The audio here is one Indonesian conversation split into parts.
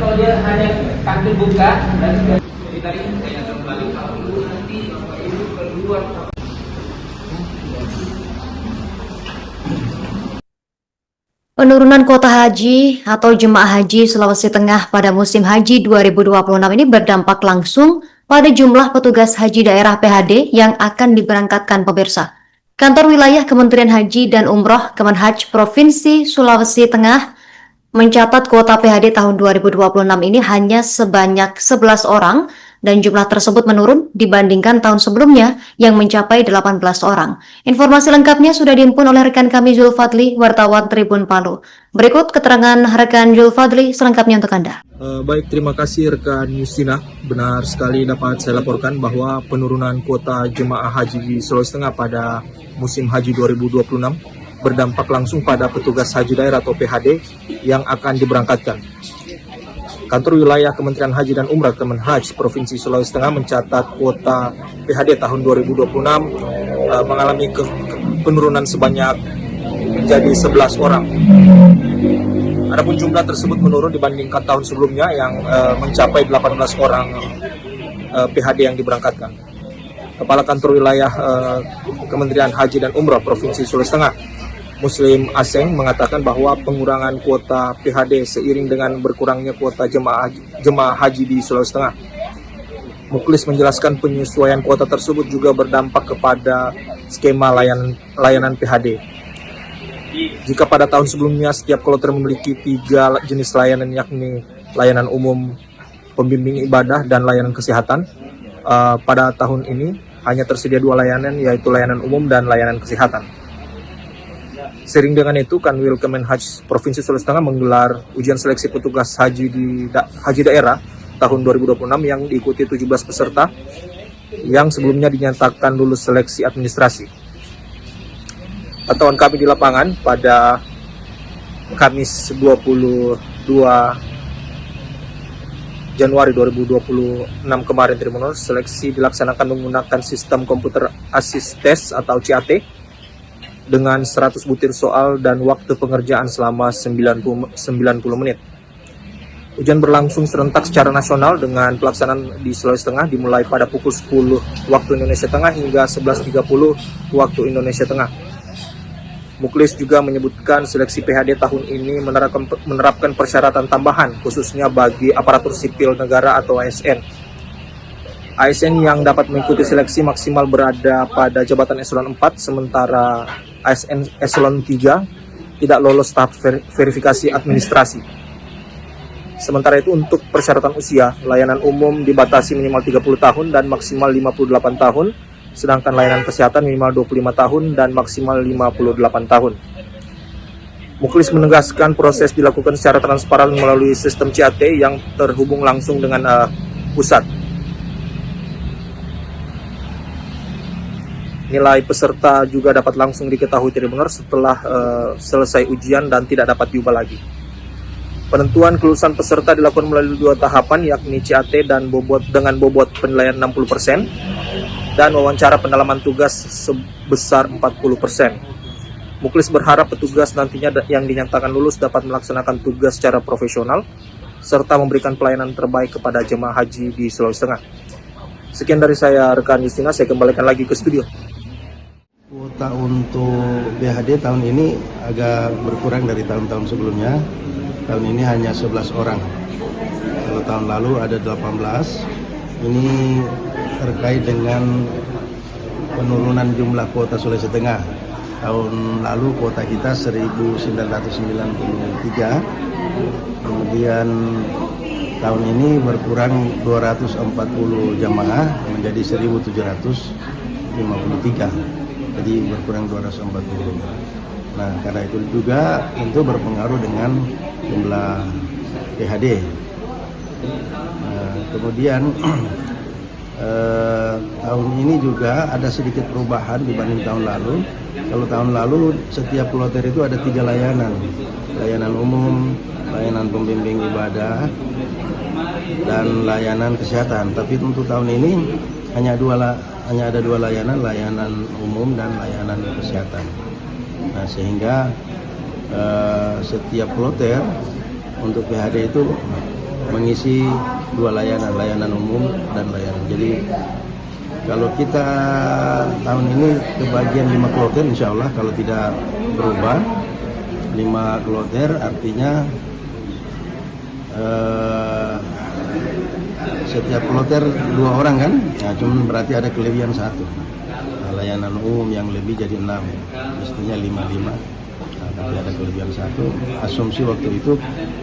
kalau dia hanya kartu buka dan tadi saya kembali kalau nanti Bapak Ibu keluar. Penurunan kuota haji atau jemaah haji Sulawesi Tengah pada musim haji 2026 ini berdampak langsung pada jumlah petugas haji daerah PHD yang akan diberangkatkan pemirsa. Kantor Wilayah Kementerian Haji dan Umroh Kemenhaj Provinsi Sulawesi Tengah mencatat kuota PHD tahun 2026 ini hanya sebanyak 11 orang dan jumlah tersebut menurun dibandingkan tahun sebelumnya yang mencapai 18 orang. Informasi lengkapnya sudah dihimpun oleh rekan kami Zulfadli, wartawan Tribun Palu. Berikut keterangan rekan Zulfadli selengkapnya untuk Anda. Baik, terima kasih rekan Yustina. Benar sekali dapat saya laporkan bahwa penurunan kuota jemaah haji di Sulawesi Tengah pada musim haji 2026 berdampak langsung pada petugas haji daerah atau PHD yang akan diberangkatkan. Kantor Wilayah Kementerian Haji dan Umrah Kemenhaj Provinsi Sulawesi Tengah mencatat kuota PHD tahun 2026 mengalami penurunan sebanyak menjadi 11 orang. Adapun jumlah tersebut menurun dibandingkan tahun sebelumnya yang mencapai 18 orang PHD yang diberangkatkan. Kepala Kantor Wilayah Kementerian Haji dan Umrah Provinsi Sulawesi Tengah, Muslim Aseng, mengatakan bahwa pengurangan kuota PHD seiring dengan berkurangnya kuota jemaah haji di Sulawesi Tengah. Muklis menjelaskan penyesuaian kuota tersebut juga berdampak kepada skema layanan PHD. Jika pada tahun sebelumnya setiap kloter memiliki 3 jenis layanan, yakni layanan umum, pembimbing ibadah, dan layanan kesehatan, pada tahun ini hanya tersedia 2 layanan, yaitu layanan umum dan layanan kesehatan. Seiring dengan itu, Kanwil Kemenhaj Provinsi Sulawesi Tengah menggelar ujian seleksi petugas haji haji daerah tahun 2026 yang diikuti 17 peserta yang sebelumnya dinyatakan lulus seleksi administrasi. Pantauan kami di lapangan pada Kamis 22 Januari 2026 kemarin, seleksi dilaksanakan menggunakan sistem komputer assist test atau CAT dengan 100 butir soal dan waktu pengerjaan selama 90 menit. Ujian berlangsung serentak secara nasional dengan pelaksanaan di Sulawesi Tengah dimulai pada pukul 10 waktu Indonesia Tengah hingga 11.30 waktu Indonesia Tengah. Muklis juga menyebutkan seleksi PHD tahun ini menerapkan persyaratan tambahan khususnya bagi aparatur sipil negara atau ASN. ASN yang dapat mengikuti seleksi maksimal berada pada jabatan eselon 4, sementara ASN eselon 3 tidak lolos tahap verifikasi administrasi. Sementara itu untuk persyaratan usia, layanan umum dibatasi minimal 30 tahun dan maksimal 58 tahun, sedangkan layanan kesehatan minimal 25 tahun dan maksimal 58 tahun. Muklis menegaskan proses dilakukan secara transparan melalui sistem CAT yang terhubung langsung dengan pusat. Nilai peserta juga dapat langsung diketahui benar setelah selesai ujian dan tidak dapat diubah lagi. Penentuan kelulusan peserta dilakukan melalui 2 tahapan, yakni CAT dan dengan bobot penilaian 60% dan wawancara pendalaman tugas sebesar 40%. Muklis berharap petugas nantinya yang dinyatakan lulus dapat melaksanakan tugas secara profesional serta memberikan pelayanan terbaik kepada jemaah haji di Sulawesi Tengah. Sekian dari saya, rekan Justina, saya kembalikan lagi ke studio. Kuota untuk PHD tahun ini agak berkurang dari tahun-tahun sebelumnya. Tahun ini hanya 11 orang. Kalau tahun lalu ada 18. Ini terkait dengan penurunan jumlah kuota Sulawesi Tengah. Tahun lalu kuota kita 1993. Kemudian tahun ini berkurang 240 jamaah menjadi 1753. Jadi berkurang 240. Nah, karena itu juga itu berpengaruh dengan jumlah PHD. Kemudian tahun ini juga ada sedikit perubahan dibanding tahun lalu. Kalau tahun lalu setiap kloter itu ada 3 layanan. Layanan umum, layanan pembimbing ibadah, dan layanan kesehatan. Tapi untuk tahun ini hanya ada 2 layanan, layanan umum dan layanan kesehatan. Nah, sehingga setiap kloter untuk PHD itu mengisi 2 layanan, layanan umum dan layanan. Jadi kalau kita tahun ini kebagian 5 kloter, insya Allah kalau tidak berubah 5 kloter artinya setiap kloter 2 orang kan, nah, cuman berarti ada kelebihan 1. Nah, layanan umum yang lebih jadi 6, mestinya 5. Nah, tapi ada kelebihan 1. Asumsi waktu itu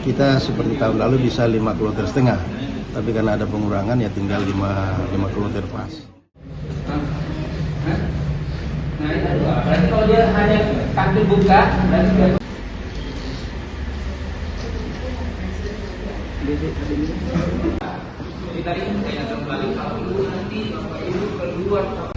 kita seperti tahun lalu bisa 5 kloter setengah, tapi karena ada pengurangan ya tinggal 5 kloter pas. Nah, itu berarti kalau dia hanya tampil buka, berarti dia ditarik kayak kembali kalau dulu nanti Bapak Ibu keluar.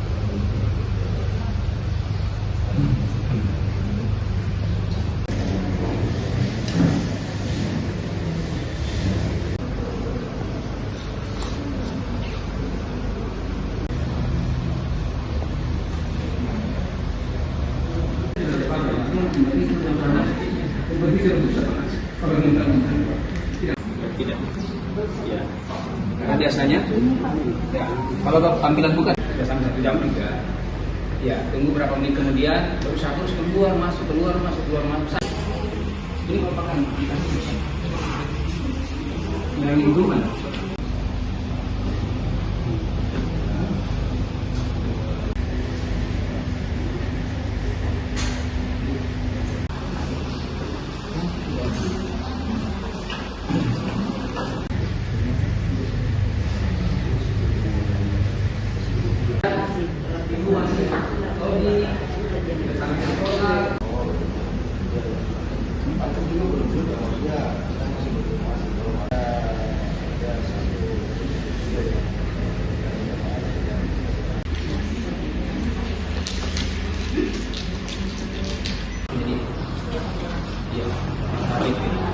Tidak. Ya. Karena biasanya ya, kalau tampilan bukan ya, sampai 1 jam juga. Ya, tunggu berapa menit kemudian baru satu keluar masuk. Ini merupakan yang lingkungan.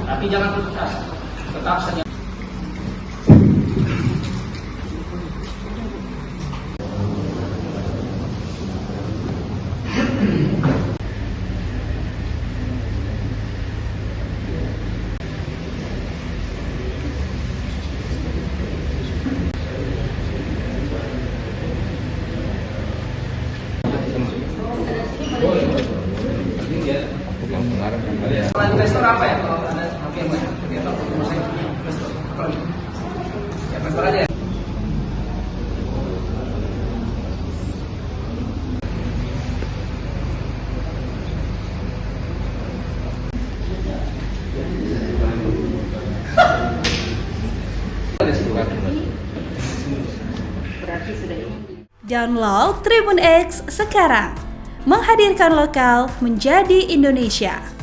Tapi jangan putus, tetap saja. Kalau investor apa ya? Kalau ada yang banyak, kita tahu investor. Ya investor aja. Download Tribun X sekarang, menghadirkan lokal menjadi Indonesia.